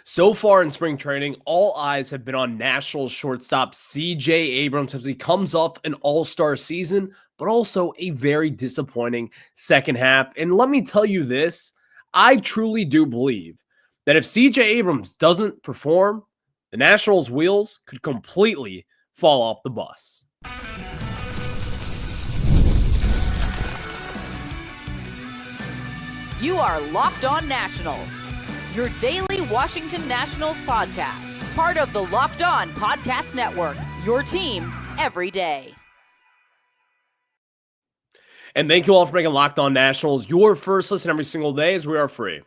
So far in spring training, all eyes have been on Nationals shortstop CJ Abrams as he comes off an all-star season, but also a very disappointing second half. And let me tell you this, I truly do believe that if CJ Abrams doesn't perform, the Nationals' wheels could completely fall off the bus. You are Locked On Nationals, your daily Washington Nationals podcast, part of the Locked On Podcast Network, your team every day. And thank you all for making Locked On Nationals your first listen every single day, as we are free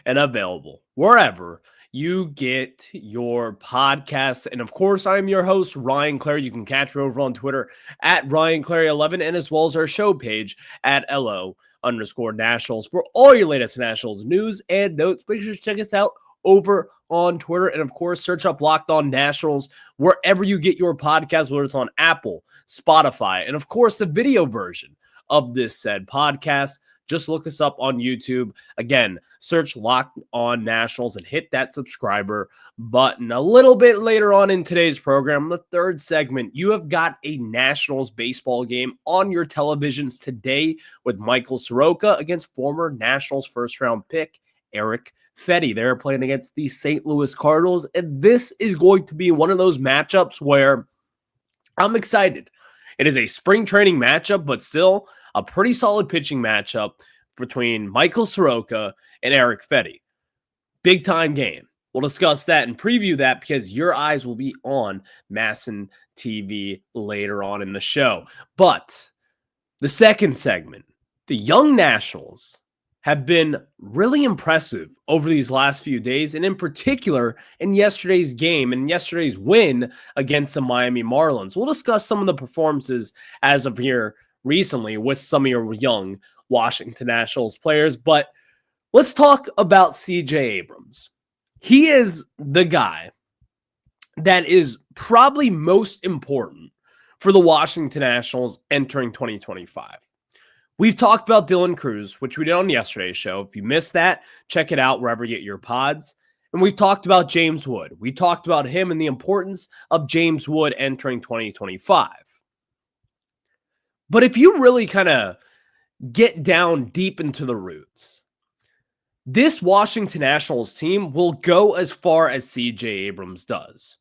and available wherever you get your podcasts. And of course, I'm your host, Ryan Clary. You can catch me over on Twitter at RyanClary11 and as well as our show page at LO_Nationals for all your latest Nationals news and notes. Make sure to check us out over on Twitter. And of course, search up Locked On Nationals wherever you get your podcast, whether it's on Apple, Spotify, and of course, the video version of this said podcast. Just look us up on YouTube. Again, search Locked On Nationals and hit that subscriber button. A little bit later on in today's program, the third segment, you have got a Nationals baseball game on your televisions today with Michael Soroka against former Nationals first-round pick Erick Fedde. They're playing against the St. Louis Cardinals, and this is going to be one of those matchups where I'm excited. It is a spring training matchup, but still a pretty solid pitching matchup between Michael Soroka and Erick Fedde. Big time game. We'll discuss that and preview that because your eyes will be on MASN TV later on in the show. But the second segment, the young Nationals have been really impressive over these last few days, and in particular in yesterday's game and yesterday's win against the Miami Marlins. We'll discuss some of the performances as of here recently with some of your young Washington Nationals players, but let's talk about CJ Abrams. He is the guy that is probably most important for the Washington Nationals entering 2025. We've talked about Dylan Cruz, which we did on yesterday's show. If you missed that, check it out wherever you get your pods. And we've talked about James Wood. We talked about him and the importance of James Wood entering 2025. But if you really kind of get down deep into the roots, this Washington Nationals team will go as far as CJ Abrams does.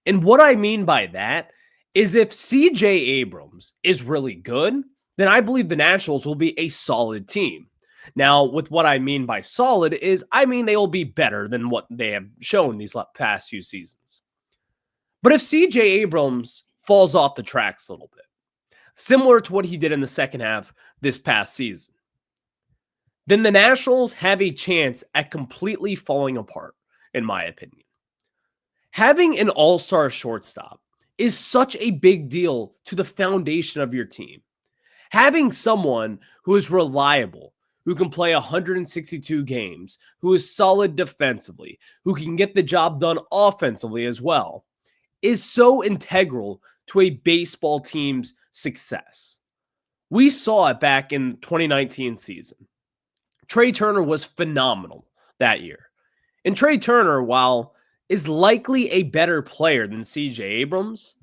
And what I mean by that is if CJ Abrams is really good, then I believe the Nationals will be a solid team. Now, with what I mean by solid is, I mean they will be better than what they have shown these past few seasons. But if CJ Abrams falls off the tracks a little bit, similar to what he did in the second half this past season, then the Nationals have a chance at completely falling apart, in my opinion. Having an all-star shortstop is such a big deal to the foundation of your team. Having someone who is reliable, who can play 162 games, who is solid defensively, who can get the job done offensively as well, is so integral to a baseball team's success. We saw it back in the 2019 season. Trey Turner was phenomenal that year. And Trey Turner, while is likely a better player than CJ Abrams,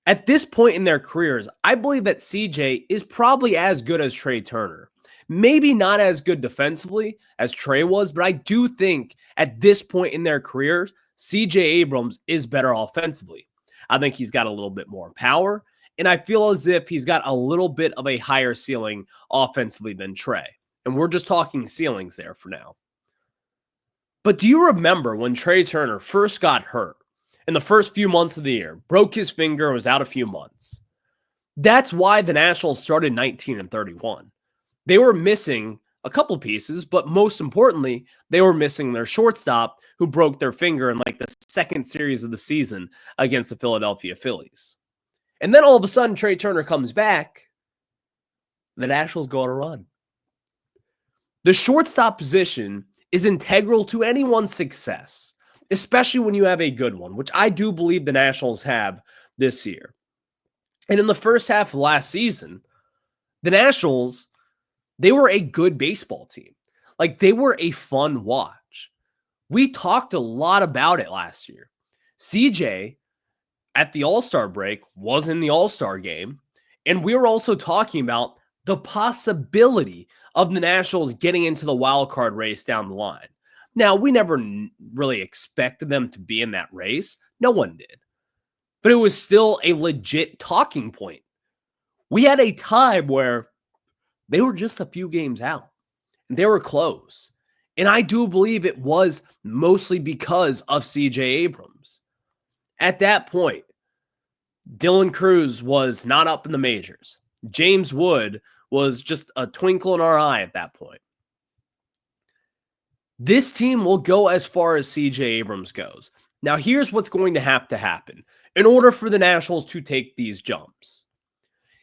at this point in their careers, I believe that CJ is probably as good as Trey Turner. Maybe not as good defensively as Trey was, but I do think at this point in their careers, CJ Abrams is better offensively. I think he's got a little bit more power, and I feel as if he's got a little bit of a higher ceiling offensively than Trey. And we're just talking ceilings there for now. But do you remember when Trey Turner first got hurt? In the first few months of the year, broke his finger, was out a few months. That's why the Nationals started 19-31. They were missing a couple pieces, but most importantly, they were missing their shortstop who broke their finger in like the second series of the season against the Philadelphia Phillies. And then all of a sudden, Trey Turner comes back. The Nationals go on a run. The shortstop position is integral to anyone's success, especially when you have a good one, which I do believe the Nationals have this year. And in the first half of last season, the Nationals, they were a good baseball team. Like, they were a fun watch. We talked a lot about it last year. CJ at the All-Star break was in the All-Star game, and we were also talking about the possibility of the Nationals getting into the wild card race down the line. Now, we never really expected them to be in that race. No one did. But it was still a legit talking point. We had a time where they were just a few games out, and they were close. And I do believe it was mostly because of CJ Abrams. At that point, Dylan Cruz was not up in the majors. James Wood was just a twinkle in our eye at that point. This team will go as far as CJ Abrams goes. Now, here's what's going to happen in order for the Nationals to take these jumps.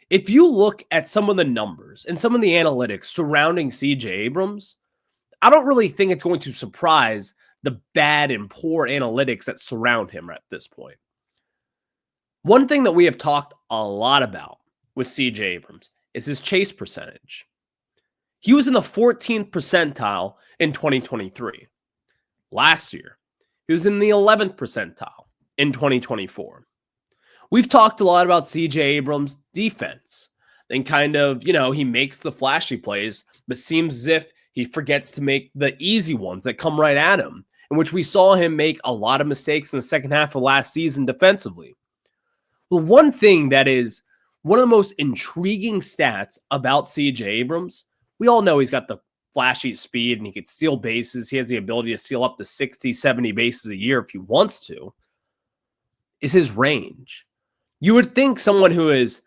If you look at some of the numbers and some of the analytics surrounding CJ Abrams, I don't really think it's going to surprise the bad and poor analytics that surround him at this point. One thing that we have talked a lot about with CJ Abrams is his chase percentage. He was in the 14th percentile in 2023. Last year, he was in the 11th percentile in 2024. We've talked a lot about CJ Abrams' defense and kind of, he makes the flashy plays, but seems as if he forgets to make the easy ones that come right at him, in which we saw him make a lot of mistakes in the second half of last season defensively. Well, one thing that is one of the most intriguing stats about CJ Abrams, we all know he's got the flashy speed and he can steal bases. He has the ability to steal up to 60, 70 bases a year if he wants to, is his range. You would think someone who is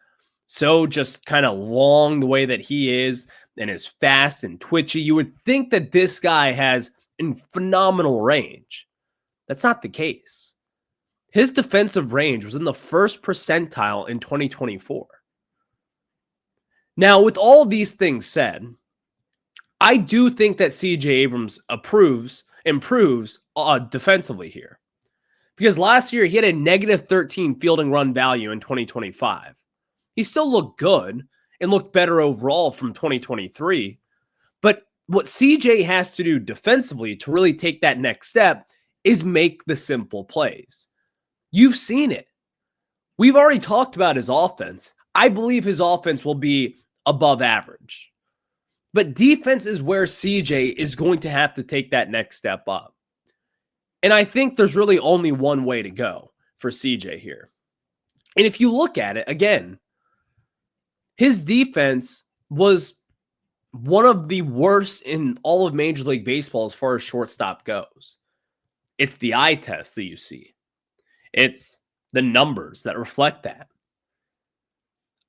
so just kind of long the way that he is and is fast and twitchy, you would think that this guy has a phenomenal range. That's not the case. His defensive range was in the first percentile in 2024. Now, with all these things said, I do think that CJ Abrams improves defensively here. Because last year, he had a negative 13 fielding run value in 2025. He still looked good and looked better overall from 2023. But what CJ has to do defensively to really take that next step is make the simple plays. You've seen it. We've already talked about his offense. I believe his offense will be above average. But defense is where CJ is going to have to take that next step up. And I think there's really only one way to go for CJ here. And if you look at it, again, his defense was one of the worst in all of Major League Baseball as far as shortstop goes. It's the eye test that you see. It's the numbers that reflect that.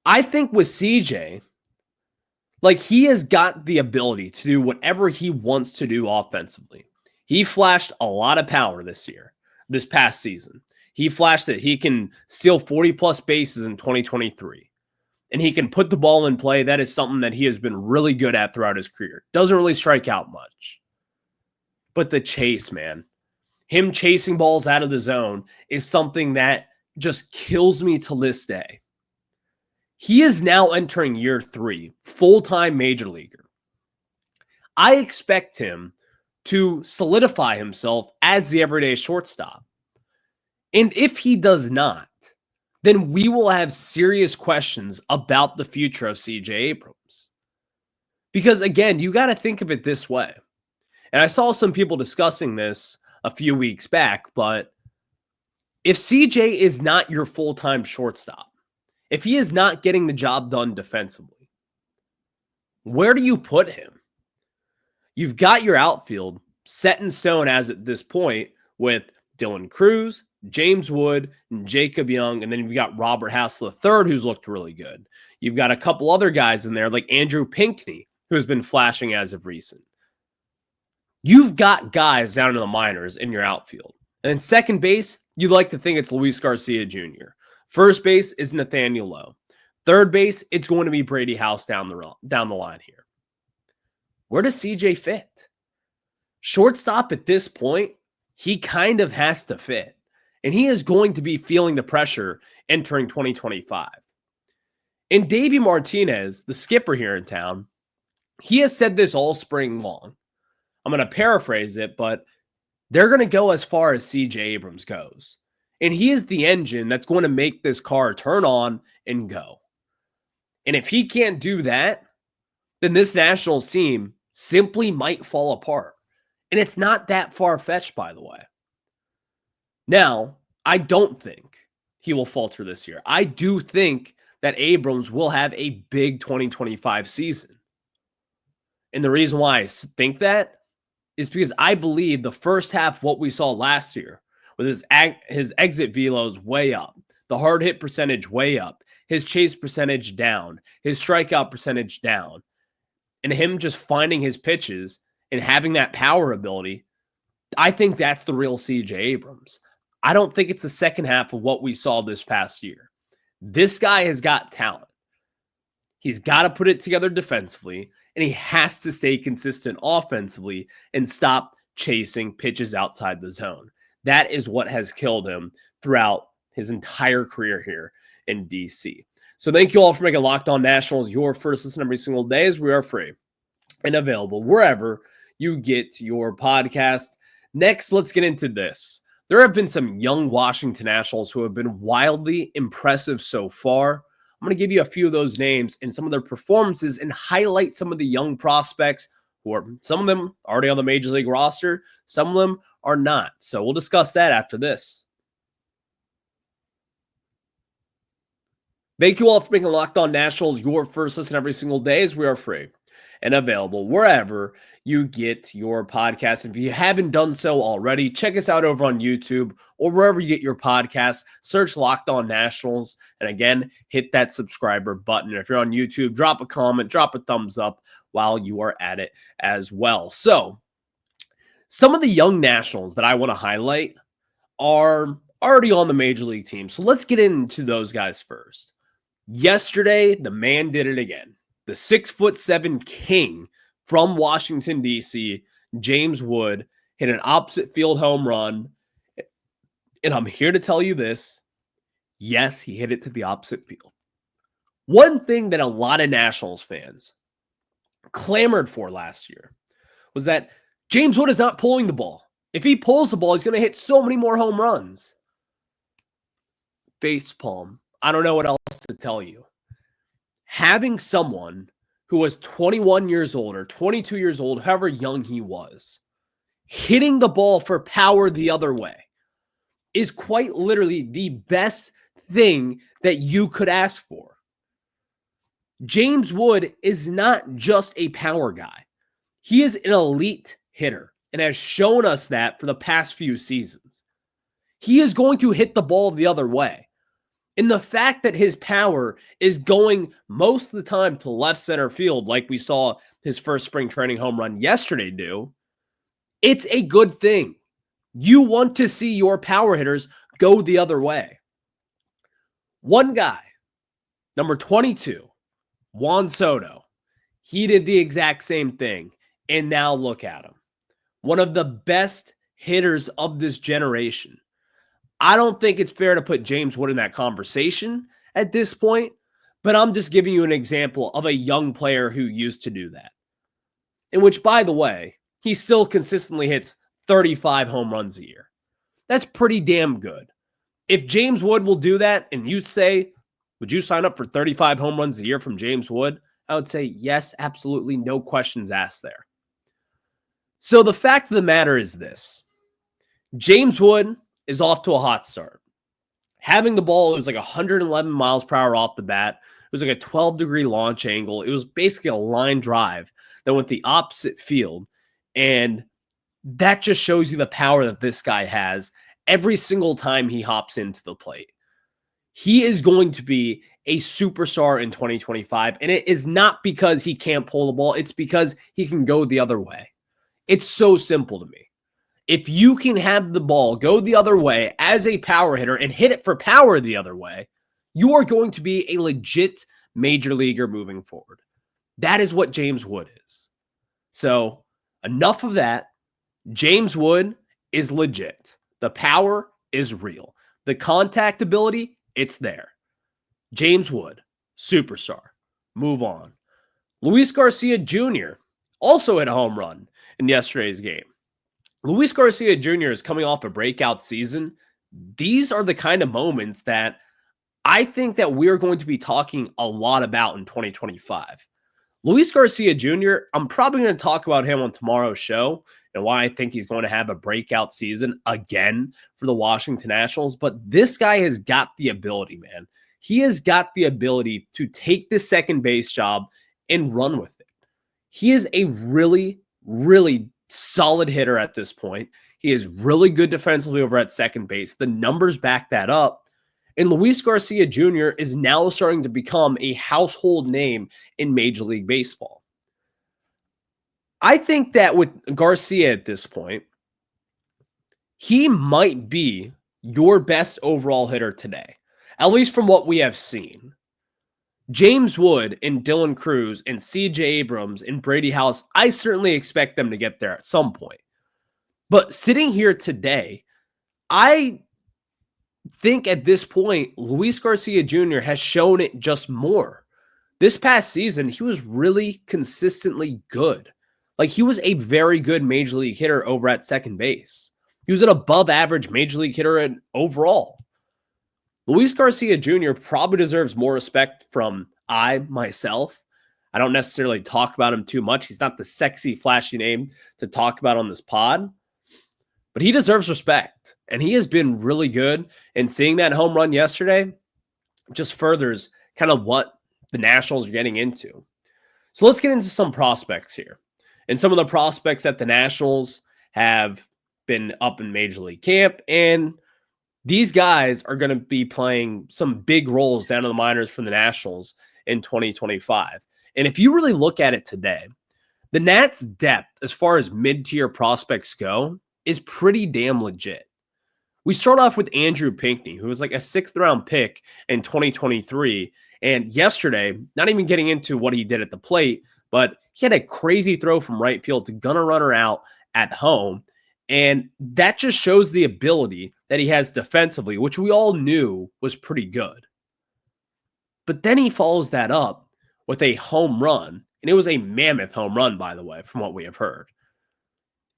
I think with CJ, he has got the ability to do whatever he wants to do offensively. He flashed a lot of power this past season. He flashed that he can steal 40-plus bases in 2023. And he can put the ball in play. That is something that he has been really good at throughout his career. Doesn't really strike out much. But the chase, man. Him chasing balls out of the zone is something that just kills me to this day. He is now entering year 3, full-time major leaguer. I expect him to solidify himself as the everyday shortstop. And if he does not, then we will have serious questions about the future of CJ Abrams. Because again, you got to think of it this way. And I saw some people discussing this a few weeks back, but if CJ is not your full-time shortstop, if he is not getting the job done defensively, where do you put him? You've got your outfield set in stone as at this point with Dylan Cruz, James Wood, and Jacob Young, and then you've got Robert Hassel III, who's looked really good. You've got a couple other guys in there like Andrew Pinckney, who has been flashing as of recent. You've got guys down in the minors in your outfield. And then second base, you'd like to think it's Luis Garcia Jr. First base is Nathaniel Lowe. Third base, it's going to be Brady House down the line here. Where does CJ fit? Shortstop at this point, he kind of has to fit. And he is going to be feeling the pressure entering 2025. And Davey Martinez, the skipper here in town, he has said this all spring long. I'm going to paraphrase it, but they're going to go as far as CJ Abrams goes. And he is the engine that's going to make this car turn on and go. And if he can't do that, then this Nationals team simply might fall apart. And it's not that far-fetched, by the way. Now, I don't think he will falter this year. I do think that Abrams will have a big 2025 season. And the reason why I think that is because I believe the first half of what we saw last year with his exit velos way up, the hard hit percentage way up, his chase percentage down, his strikeout percentage down, and him just finding his pitches and having that power ability, I think that's the real CJ Abrams. I don't think it's the second half of what we saw this past year. This guy has got talent. He's got to put it together defensively, and he has to stay consistent offensively and stop chasing pitches outside the zone. That is what has killed him throughout his entire career here in DC. So thank you all for making Locked On Nationals your first listen every single day, as we are free and available wherever you get your podcast. Next, let's get into this. There have been some young Washington Nationals who have been wildly impressive so far. I'm going to give you a few of those names and some of their performances and highlight some of the young prospects who are, some of them already on the Major League roster, some of them are not. So we'll discuss that after this. Thank you all for making Locked On Nationals your first listen every single day, as we are free and available wherever you get your podcast. If you haven't done so already, check us out over on YouTube or wherever you get your podcasts. Search Locked On Nationals. And again, hit that subscriber button. If you're on YouTube, drop a comment, drop a thumbs up while you are at it as well. So some of the young Nationals that I want to highlight are already on the Major League team. So let's get into those guys first. Yesterday, the man did it again. The 6'7" king from Washington, D.C., James Wood, hit an opposite field home run. And I'm here to tell you this. Yes, he hit it to the opposite field. One thing that a lot of Nationals fans clamored for last year was that James Wood is not pulling the ball. If he pulls the ball, he's going to hit so many more home runs. Facepalm. I don't know what else to tell you. Having someone who was 21 years old or 22 years old, however young he was, hitting the ball for power the other way is quite literally the best thing that you could ask for. James Wood is not just a power guy. He is an elite hitter and has shown us that for the past few seasons. He is going to hit the ball the other way. And the fact that his power is going most of the time to left center field, like we saw his first spring training home run yesterday do, it's a good thing. You want to see your power hitters go the other way. One guy, number 22, Juan Soto, he did the exact same thing. And now look at him. One of the best hitters of this generation. I don't think it's fair to put James Wood in that conversation at this point, but I'm just giving you an example of a young player who used to do that. In which, by the way, he still consistently hits 35 home runs a year. That's pretty damn good. If James Wood will do that and you say, would you sign up for 35 home runs a year from James Wood? I would say yes, absolutely, no questions asked there. So the fact of the matter is this. James Wood is off to a hot start. Having the ball, it was like 111 miles per hour off the bat. It was like a 12-degree launch angle. It was basically a line drive that went the opposite field. And that just shows you the power that this guy has every single time he hops into the plate. He is going to be a superstar in 2025. And it is not because he can't pull the ball. It's because he can go the other way. It's so simple to me. If you can have the ball go the other way as a power hitter and hit it for power the other way, you are going to be a legit major leaguer moving forward. That is what James Wood is. So enough of that. James Wood is legit. The power is real. The contact ability, it's there. James Wood, superstar. Move on. Luis Garcia Jr. also hit a home run in yesterday's game. Luis Garcia Jr. is coming off a breakout season. These are the kind of moments that I think that we're going to be talking a lot about in 2025. Luis Garcia Jr., I'm probably going to talk about him on tomorrow's show and why I think he's going to have a breakout season again for the Washington Nationals. But this guy has got the ability, man. He has got the ability to take the second base job and run with it. He is a really, really solid hitter at this point. He is really good defensively over at second base. The numbers back that up. And Luis Garcia Jr. is now starting to become a household name in Major League Baseball. I think that with Garcia at this point, he might be your best overall hitter today, at least from what we have seen. James Wood and Dylan Cruz and CJ Abrams and Brady House, I certainly expect them to get there at some point. But sitting here today, I think at this point, Luis Garcia Jr. has shown it just more. This past season, he was really consistently good. Like, he was a very good major league hitter over at second base. He was an above average major league hitter overall. Luis Garcia Jr. probably deserves more respect from myself. I don't necessarily talk about him too much. He's not the sexy, flashy name to talk about on this pod. But he deserves respect, and he has been really good. And seeing that home run yesterday just furthers kind of what the Nationals are getting into. So let's get into some prospects here. And some of the prospects that the Nationals have been up in Major League Camp, and these guys are going to be playing some big roles down in the minors for the Nationals in 2025. And if you really look at it today, the Nats' depth as far as mid-tier prospects go is pretty damn legit. We start off with Andrew Pinckney, who was like a 6th-round pick in 2023. And yesterday, not even getting into what he did at the plate, but he had a crazy throw from right field to gun a runner out at home. And that just shows the ability that he has defensively, which we all knew was pretty good. But then he follows that up with a home run. And it was a mammoth home run, by the way, from what we have heard.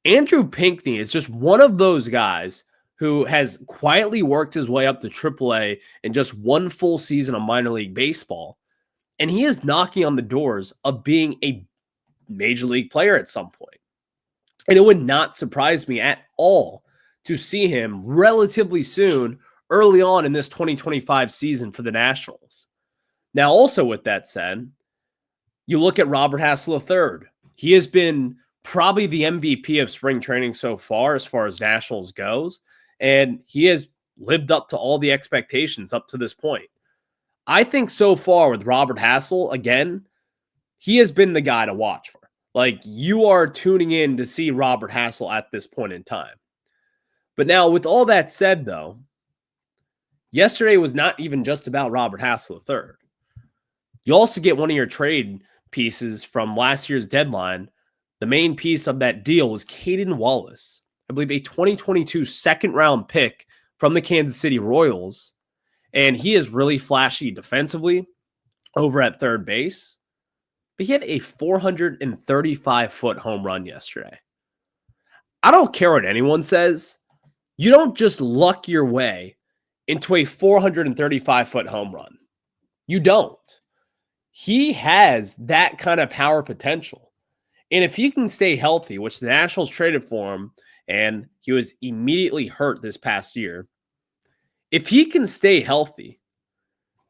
Andrew Pinckney is just one of those guys who has quietly worked his way up to AAA in just one full season of minor league baseball. And he is knocking on the doors of being a major league player at some point. And it would not surprise me at all to see him relatively soon, early on in this 2025 season for the Nationals. Now, also with that said, you look at Robert Hassel III. He has been probably the MVP of spring training so far as Nationals goes, and he has lived up to all the expectations up to this point. I think so far with Robert Hassel, again, he has been the guy to watch for. Like, you are tuning in to see Robert Hassel at this point in time. But now, with all that said, though, yesterday was not even just about Robert Hassel III. You also get one of your trade pieces from last year's deadline. The main piece of that deal was Caden Wallace, I believe a 2022 second-round pick from the Kansas City Royals. And he is really flashy defensively over at third base. But he had a 435-foot home run yesterday. I don't care what anyone says. You don't just luck your way into a 435-foot home run. You don't. He has that kind of power potential. And if he can stay healthy, which the Nationals traded for him, and he was immediately hurt this past year, if he can stay healthy,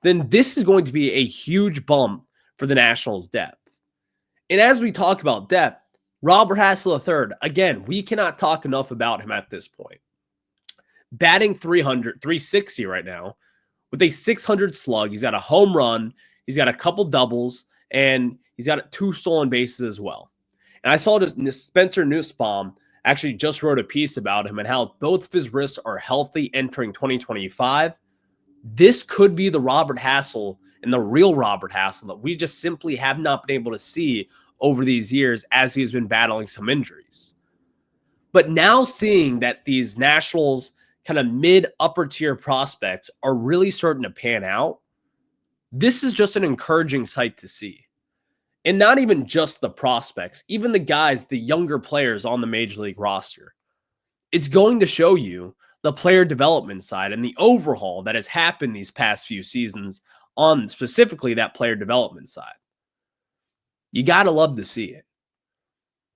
then this is going to be a huge bump for the Nationals' depth. And as we talk about depth, Robert Hassel III, again, we cannot talk enough about him at this point. Batting 360 right now with a 600 slug. He's got a home run. He's got a couple doubles, and he's got 2 stolen bases as well. And I saw this Spencer Nussbaum actually just wrote a piece about him and how both of his wrists are healthy entering 2025. This could be the Robert Hassel and the real Robert Hassel that we just simply have not been able to see over these years as he's been battling some injuries. But now seeing that these Nationals kind of mid-upper tier prospects are really starting to pan out, this is just an encouraging sight to see. And not even just the prospects, even the guys, the younger players on the Major League roster. it's going to show you the player development side and the overhaul that has happened these past few seasons on specifically that player development side. You got to love to see it.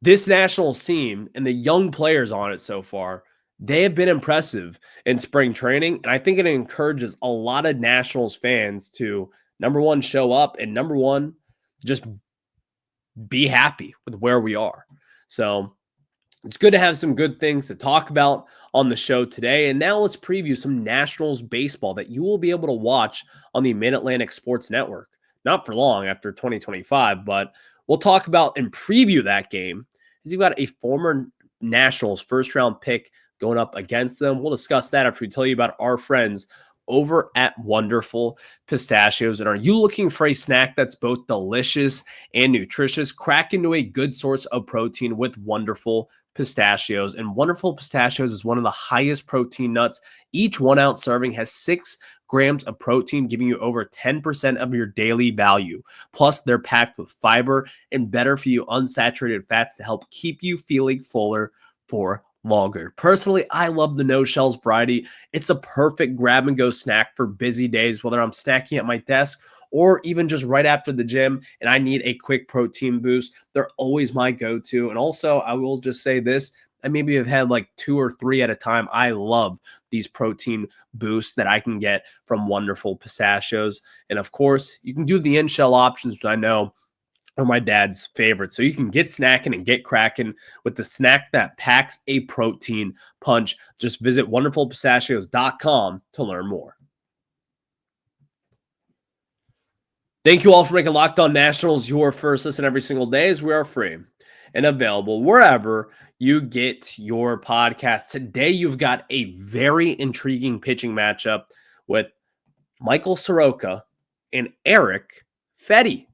This Nationals team and the young players on it so far, they have been impressive in spring training. And I think it encourages a lot of Nationals fans to, number one, show up, and number one, just be happy with where we are. So it's good to have some good things to talk about on the show today. And now let's preview some Nationals baseball that you will be able to watch on the Mid-Atlantic Sports Network. Not for long after 2025, but we'll talk about and preview that game as you've got a former Nationals first-round pick going up against them. We'll discuss that after we tell you about our friends over at Wonderful Pistachios. And are you looking for a snack that's both delicious and nutritious? Crack into a good source of protein with Wonderful Pistachios. And Wonderful Pistachios is one of the highest protein nuts. Each 1 ounce serving has 6 grams of protein, giving you over 10% of your daily value. Plus, they're packed with fiber and better for you unsaturated fats to help keep you feeling fuller for longer. Personally, I love the no shells variety. It's a perfect grab and go snack for busy days, whether I'm snacking at my desk or even just right after the gym and I need a quick protein boost. They're always my go-to. And also, I will just say this, I maybe have had like 2 or 3 at a time. I love these protein boosts that I can get from Wonderful Pistachios. And of course, you can do the in-shell options, which I know are my dad's favorite. So you can get snacking and get cracking with the snack that packs a protein punch. Just visit wonderfulpistachios.com to learn more. Thank you all for making Locked On Nationals your first listen every single day, as we are free and available wherever you get your podcast. Today, you've got a very intriguing pitching matchup with Michael Soroka and Erick Fedde.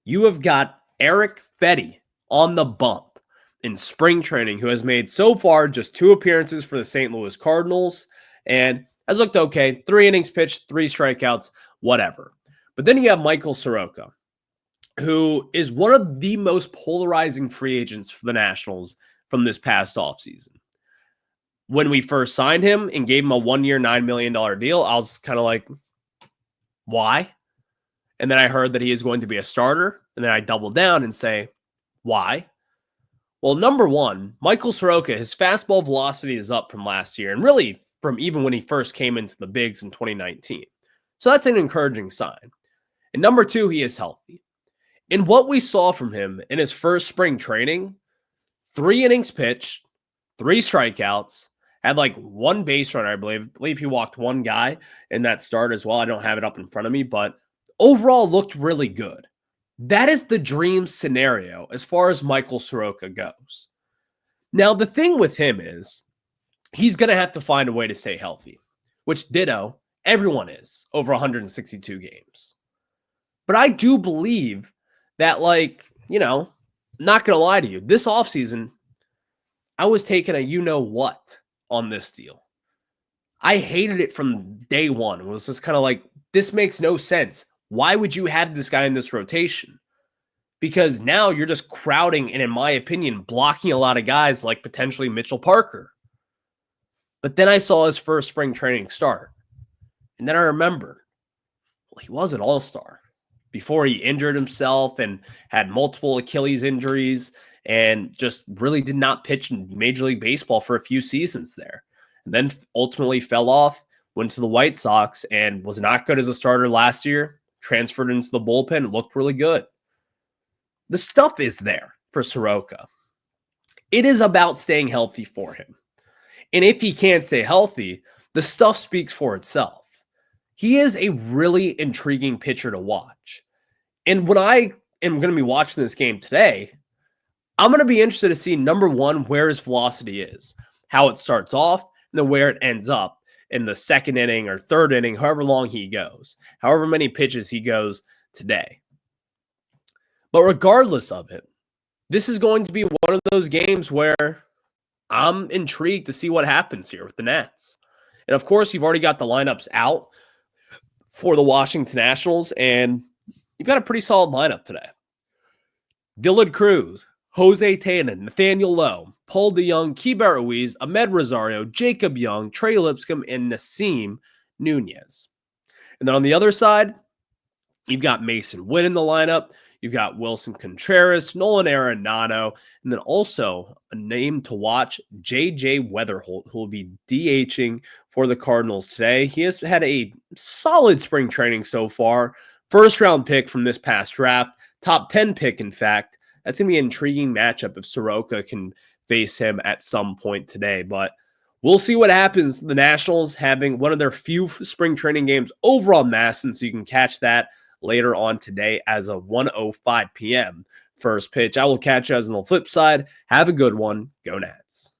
You have got Erick Fedde on the bump in spring training, who has made so far just 2 appearances for the St. Louis Cardinals and has looked okay. 3 innings pitched, 3 strikeouts, whatever. But then you have Michael Soroka, who is one of the most polarizing free agents for the Nationals from this past offseason. When we first signed him and gave him a 1-year, $9 million deal, I was kind of like, why? And then I heard that he is going to be a starter. And then I double down and say, why? Well, number one, Michael Soroka, his fastball velocity is up from last year and really from even when he first came into the bigs in 2019. So that's an encouraging sign. And number two, he is healthy. And what we saw from him in his first spring training, 3 innings pitched, 3 strikeouts, had like 1 base runner, I believe he walked 1 guy in that start as well. I don't have it up in front of me, but overall looked really good. That is the dream scenario as far as Michael Soroka goes. Now, the thing with him is he's going to have to find a way to stay healthy, which ditto, everyone is over 162 games. But I do believe that, not going to lie to you, this offseason, I was taking a you-know-what on this deal. I hated it from day one. It was just kind of like, this makes no sense. Why would you have this guy in this rotation? Because now you're just crowding and, in my opinion, blocking a lot of guys like potentially Mitchell Parker. But then I saw his first spring training start. And then I remembered, well, he was an all-star before he injured himself and had multiple Achilles injuries and just really did not pitch in Major League Baseball for a few seasons there. And then ultimately fell off, went to the White Sox, and was not good as a starter last year, transferred into the bullpen, looked really good. The stuff is there for Soroka. It is about staying healthy for him. And if he can't stay healthy, the stuff speaks for itself. He is a really intriguing pitcher to watch. And when I am going to be watching this game today, I'm going to be interested to see, number one, where his velocity is, how it starts off, and then where it ends up in the second inning or third inning, however long he goes, however many pitches he goes today. But regardless of it, this is going to be one of those games where I'm intrigued to see what happens here with the Nats. And of course, you've already got the lineups out for the Washington Nationals, and you've got a pretty solid lineup today. Dylan Cruz, Jose Tannen, Nathaniel Lowe, Paul DeYoung, Keibert Ruiz, Ahmed Rosario, Jacob Young, Trey Lipscomb, and Nassim Nunez. And then on the other side, you've got Mason Witt in the lineup. You've got Wilson Contreras, Nolan Arenado, and then also a name to watch, J.J. Weatherholt, who will be DHing for the Cardinals today. He has had a solid spring training so far. First-round pick from this past draft. Top 10 pick, in fact. That's going to be an intriguing matchup if Soroka can face him at some point today. But we'll see what happens. The Nationals having one of their few spring training games over on Masson, so you can catch that later on today as a 1:05 p.m. first pitch. I will catch you guys on the flip side. Have a good one. Go Nats.